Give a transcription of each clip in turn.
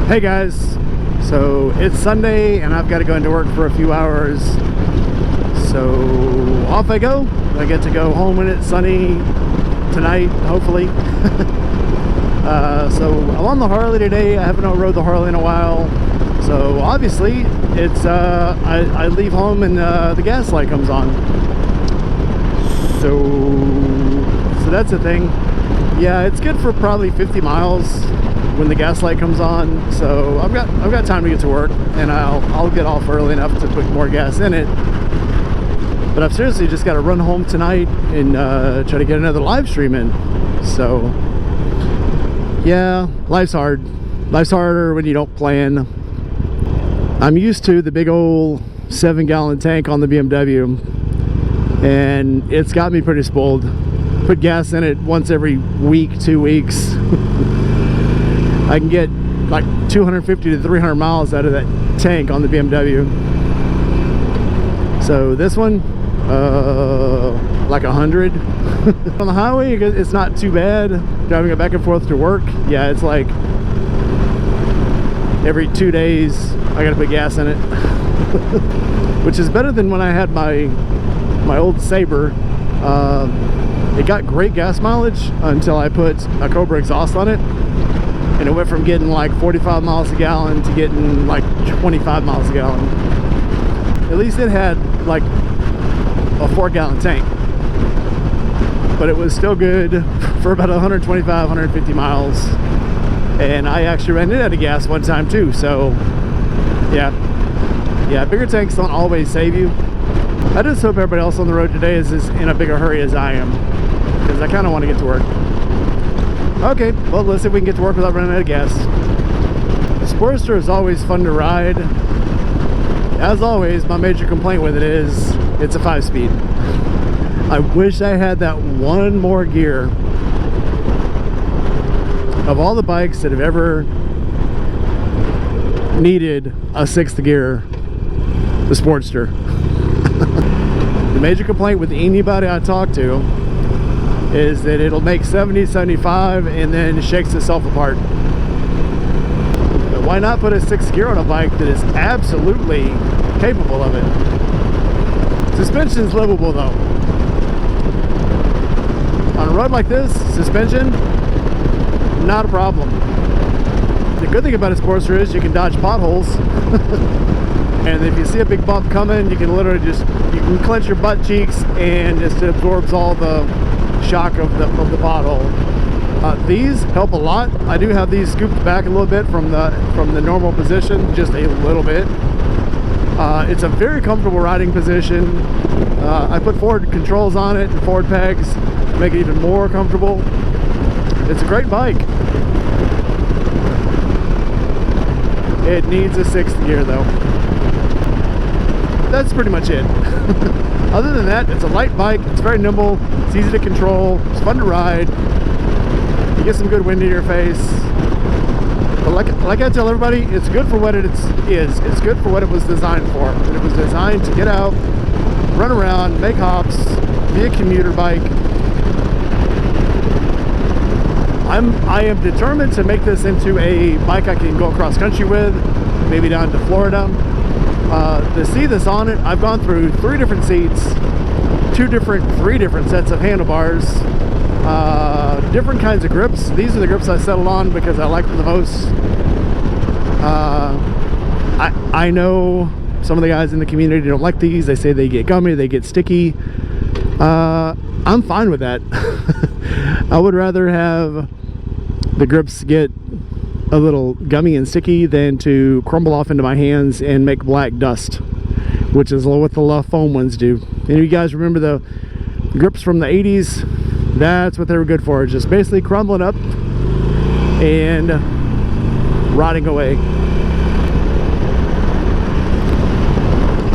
Hey guys, so it's Sunday and I've got to go into work for a few hours, so off I go. I get to go home when it's sunny tonight, hopefully. So I'm on the Harley today. I haven't rode the Harley in a while, so obviously it's I leave home and the gas light comes on, so that's the thing. Yeah, it's good for probably 50 miles when the gas light comes on, so I've got time to get to work, and I'll get off early enough to put more gas in it. But I've seriously just got to run home tonight and try to get another live stream in. So yeah, life's hard. Life's harder when you don't plan. I'm used to the big old 7-gallon tank on the BMW, and it's got me pretty spoiled. Put gas in it once every week, 2 weeks. I can get like 250 to 300 miles out of that tank on the BMW. So this one, like 100. On the highway, it's not too bad. Driving it back and forth to work, yeah, it's like every 2 days I gotta put gas in it. Which is better than when I had my old Sabre. It got great gas mileage until I put a Cobra exhaust on it. And it went from getting like 45 miles a gallon to getting like 25 miles a gallon. At least it had like a 4-gallon tank. But it was still good for about 125, 150 miles. And I actually ran it out of gas one time too, so yeah. Yeah, bigger tanks don't always save you. I just hope everybody else on the road today is in a bigger hurry as I am, because I kind of want to get to work. Okay, well, let's see if we can get to work without running out of gas. The Sportster is always fun to ride. As always, my major complaint with it is it's a 5-speed. I wish I had that one more gear. Of all the bikes that have ever needed a 6th gear, the Sportster. The major complaint with anybody I talk to is that it'll make 70, 75 and then shakes itself apart. But why not put a 6th gear on a bike that is absolutely capable of it? Suspension's livable though. On a road like this, suspension, not a problem. The good thing about a Sportster is you can dodge potholes. And if you see a big bump coming, you can literally you can clench your butt cheeks and just absorbs all the shock of the pothole. These help a lot. I do have these scooped back a little bit from the normal position, just a little bit. It's a very comfortable riding position. I put forward controls on it and forward pegs to make it even more comfortable. It's a great bike. It needs a 6th gear though. That's pretty much it. Other than that, it's a light bike, it's very nimble, it's easy to control, it's fun to ride, you get some good wind in your face. But like I tell everybody, it's good for what it is. It's good for what it was designed for. And it was designed to get out, run around, make hops, be a commuter bike. I am determined to make this into a bike I can go across country with, maybe down to Florida. To see this on it, I've gone through 3 different seats, 3 different sets of handlebars, different kinds of grips. These are the grips I settled on because I like them the most. I know some of the guys in the community don't like these. They say they get gummy, they get sticky. I'm fine with that. I would rather have the grips get a little gummy and sticky than to crumble off into my hands and make black dust, which is what the foam ones do. And you guys remember the grips from the 80s? That's what they were good for, just basically crumbling up and rotting away.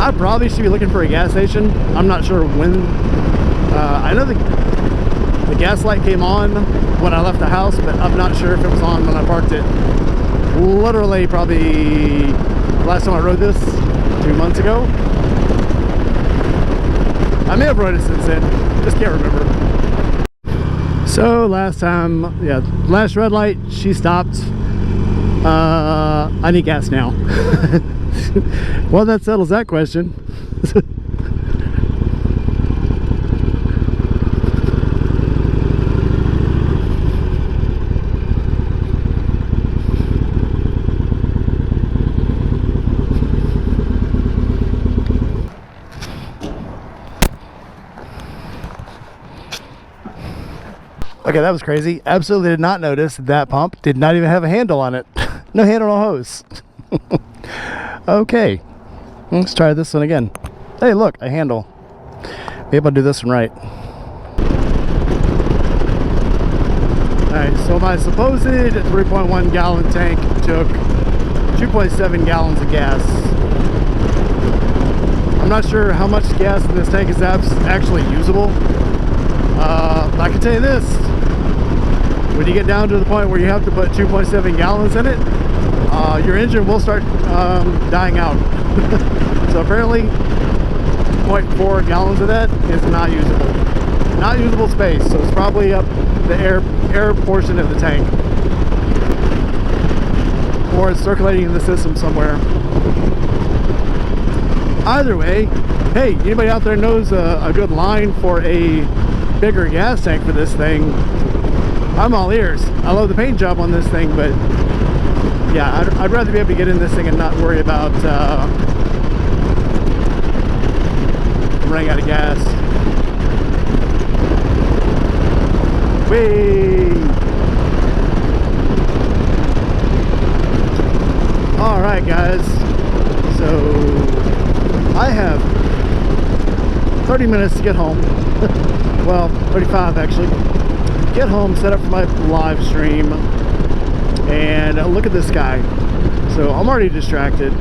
I probably should be looking for a gas station. I'm not sure when. I know the gas light came on when I left the house, but I'm not sure if it was on when I parked it. Literally probably last time I rode this 2 months ago. I may have rode it since then, just can't remember. So last time, yeah, last red light, she stopped. I need gas now. Well, that settles that question. Okay, that was crazy. Absolutely did not notice that pump did not even have a handle on it. No handle on a hose. Okay, let's try this one again. Hey, look, a handle. Maybe I'll do this one right. Alright, so my supposed 3.1 gallon tank took 2.7 gallons of gas. I'm not sure how much gas in this tank is actually usable. I can tell you this. When you get down to the point where you have to put 2.7 gallons in it, your engine will start dying out. So apparently 0.4 gallons of that is not usable. Not usable space, so it's probably up the air portion of the tank. Or it's circulating in the system somewhere. Either way, hey, anybody out there knows a good line for a bigger gas tank for this thing, I'm all ears. I love the paint job on this thing, but yeah, I'd rather be able to get in this thing and not worry about running out of gas. Whee! Alright guys, so I have 30 minutes to get home. Well, 35 actually. Get home, set up for my live stream, and look at this guy. So I'm already distracted.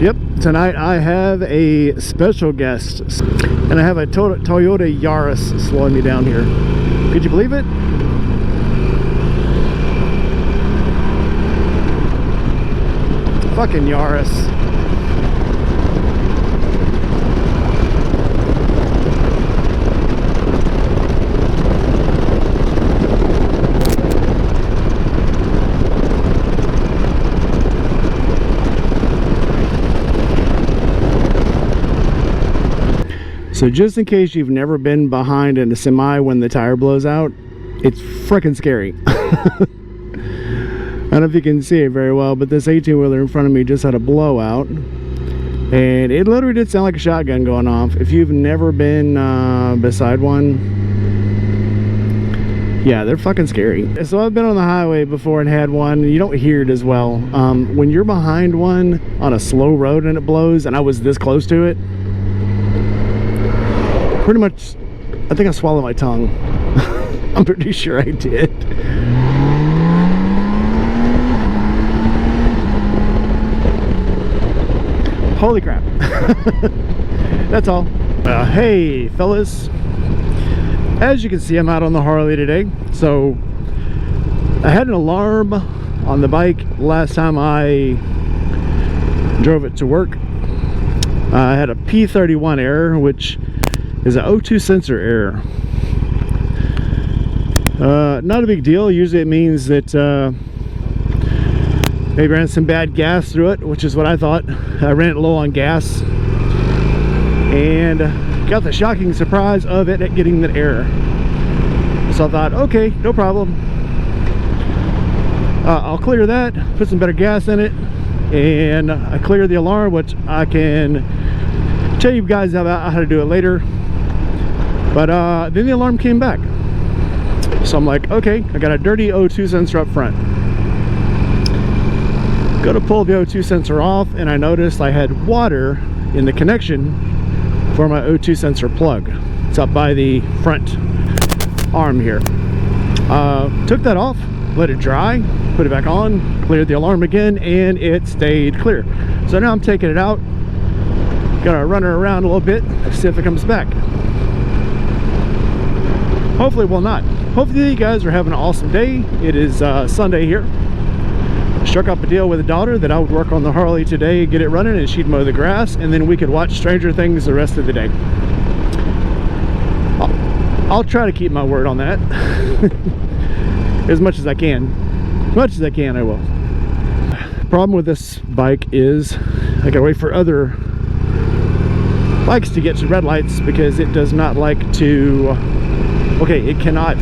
Yep, tonight I have a special guest, and I have a Toyota Yaris slowing me down here. Could you believe it? Fucking Yaris. So just in case you've never been behind in a semi when the tire blows out, it's freaking scary. I don't know if you can see it very well, but this 18-wheeler in front of me just had a blowout, and it literally did sound like a shotgun going off. If you've never been beside one, yeah, they're fucking scary. So I've been on the highway before and had one, and you don't hear it as well. When you're behind one on a slow road and it blows, and I was this close to it, pretty much, I think I swallowed my tongue. I'm pretty sure I did. Holy crap. That's all. Hey fellas, as you can see, I'm out on the Harley today. So I had an alarm on the bike last time I drove it to work. I had a P31 error, which is an O2 sensor error. Not a big deal. Usually it means that maybe ran some bad gas through it, which is what I thought. I ran it low on gas and got the shocking surprise of it at getting that error. So I thought, okay, no problem. I'll clear that, put some better gas in it, and I cleared the alarm, which I can tell you guys about how to do it later. But then the alarm came back. So I'm like, okay, I got a dirty O2 sensor up front. Go to pull the O2 sensor off, and I noticed I had water in the connection for my O2 sensor plug. It's up by the front arm here. Took that off, let it dry, put it back on, cleared the alarm again, and it stayed clear. So now I'm taking it out, gonna run her around a little bit, see if it comes back. Hopefully it will not. Hopefully you guys are having an awesome day. It is Sunday here. Struck up a deal with a daughter that I would work on the Harley today, get it running, and she'd mow the grass, and then we could watch Stranger Things the rest of the day. I'll try to keep my word on that. As much as I can. As much as I can, I will. Problem with this bike is I gotta wait for other bikes to get to red lights because it does not like to, okay, it cannot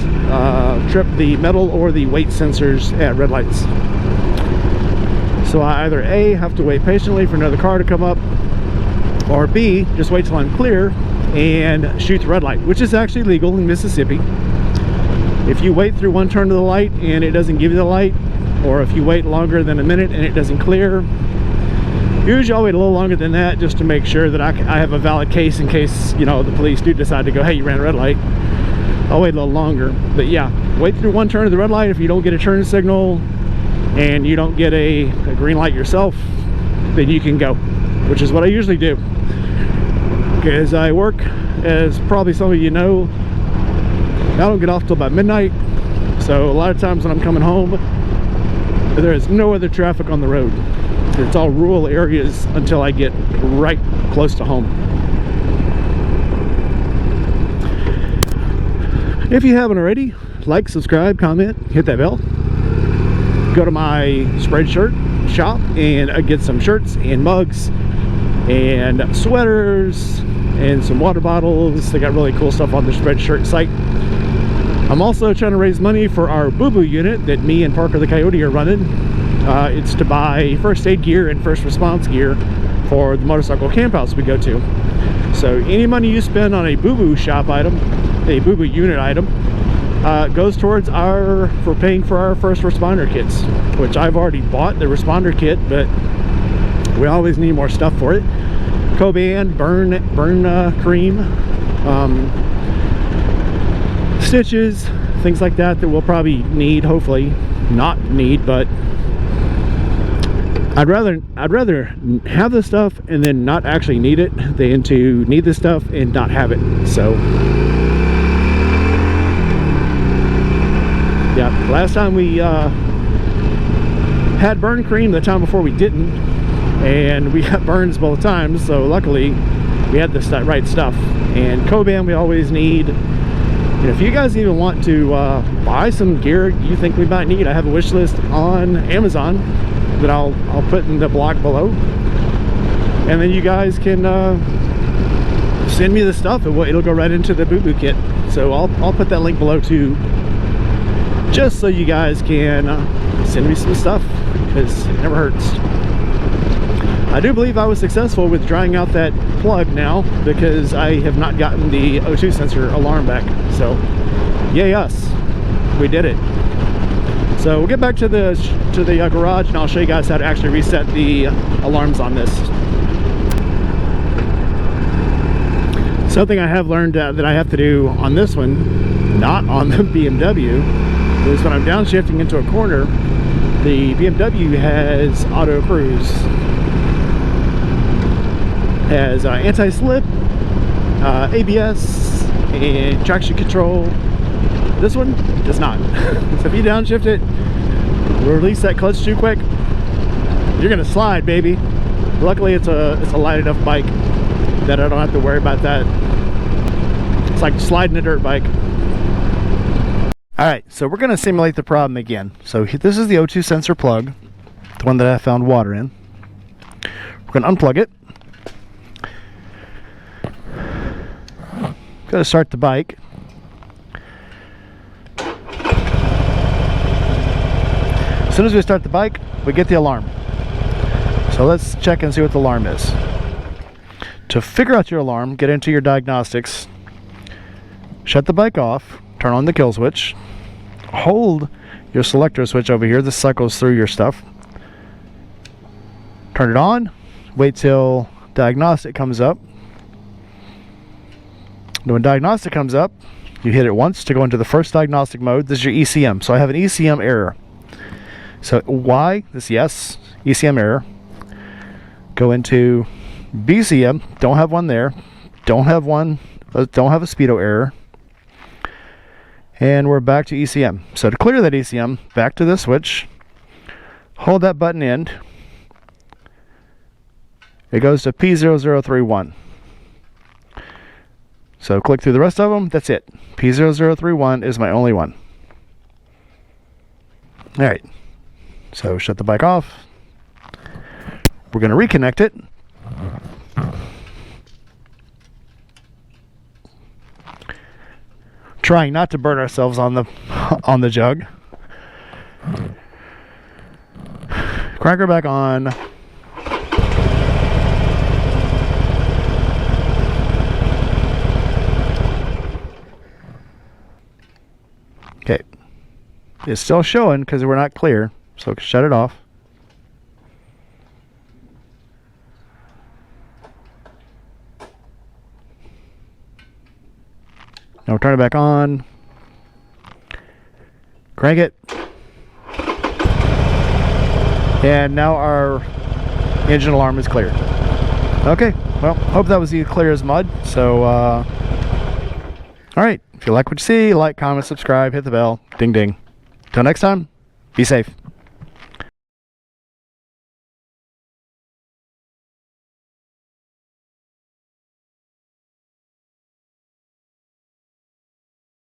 trip the metal or the weight sensors at red lights. So I either A, have to wait patiently for another car to come up, or B, just wait till I'm clear and shoot the red light, which is actually legal in Mississippi. If you wait through one turn of the light and it doesn't give you the light, or if you wait longer than a minute and it doesn't clear, usually I'll wait a little longer than that just to make sure that I have a valid case in case, you know, the police do decide to go, hey, you ran a red light. I'll wait a little longer. But yeah, wait through one turn of the red light. If you don't get a turn signal and you don't get a green light yourself, then you can go, which is what I usually do. Because I work, as probably some of you know, I don't get off till about midnight. So a lot of times when I'm coming home, there is no other traffic on the road. It's all rural areas until I get right close to home. If you haven't already, like, subscribe, comment, hit that bell. Go to my Spreadshirt shop and get some shirts and mugs and sweaters and some water bottles. They got really cool stuff on the Spreadshirt site. I'm also trying to raise money for our boo-boo unit that me and Parker the Coyote are running. It's to buy first aid gear and first response gear for the motorcycle camp house we go to. So any money you spend on a boo-boo shop item, a boo-boo unit item, goes towards for paying for our first responder kits, which I've already bought the responder kit, but we always need more stuff for it. Coban, burn cream, stitches, things like that we'll probably need, hopefully not need, but I'd rather have this stuff and then not actually need it than to need this stuff and not have it. So yeah, last time we had burn cream, the time before we didn't, and we got burns both times. So luckily we had this right stuff. And Coban we always need. And if you guys even want to buy some gear you think we might need, I have a wish list on Amazon that I'll put in the blog below, and then you guys can send me the stuff and it'll go right into the boo-boo kit. So I'll put that link below too, just so you guys can send me some stuff, because it never hurts. I do believe I was successful with drying out that plug now, because I have not gotten the O2 sensor alarm back. So yay us, we did it. So we'll get back to the garage and I'll show you guys how to actually reset the alarms on this. Something I have learned that I have to do on this one, not on the BMW, is when I'm downshifting into a corner, the BMW has auto cruise. Has anti-slip, ABS, and traction control. This one does not. So if you downshift it, release that clutch too quick, you're gonna slide, baby. Luckily it's a light enough bike that I don't have to worry about that. It's like sliding a dirt bike. Alright, so we're gonna simulate the problem again. So this is the O2 sensor plug, the one that I found water in. We're gonna unplug it. Gotta start the bike. As soon as we start the bike, we get the alarm. So let's check and see what the alarm is. To figure out your alarm, get into your diagnostics, shut the bike off, turn on the kill switch, hold your selector switch over here. This cycles through your stuff. Turn it on, wait till diagnostic comes up. When diagnostic comes up, you hit it once to go into the first diagnostic mode. This is your ECM. So I have an ECM error. So why? This yes, ECM error. Go into BCM. Don't have one there. Don't have one. Don't have a speedo error. And we're back to ECM. So to clear that ECM, back to this switch. Hold that button in. It goes to P0031. So click through the rest of them. That's it. P0031 is my only one. All right. So shut the bike off. We're going to reconnect it. Trying not to burn ourselves on the jug. Crank her back on. Okay. It's still showing because we're not clear, so shut it off. Now we'll turn it back on. Crank it. And now our engine alarm is clear. Okay, well, hope that was clear as mud. So, all right. If you like what you see, like, comment, subscribe, hit the bell. Ding, ding. Till next time, be safe.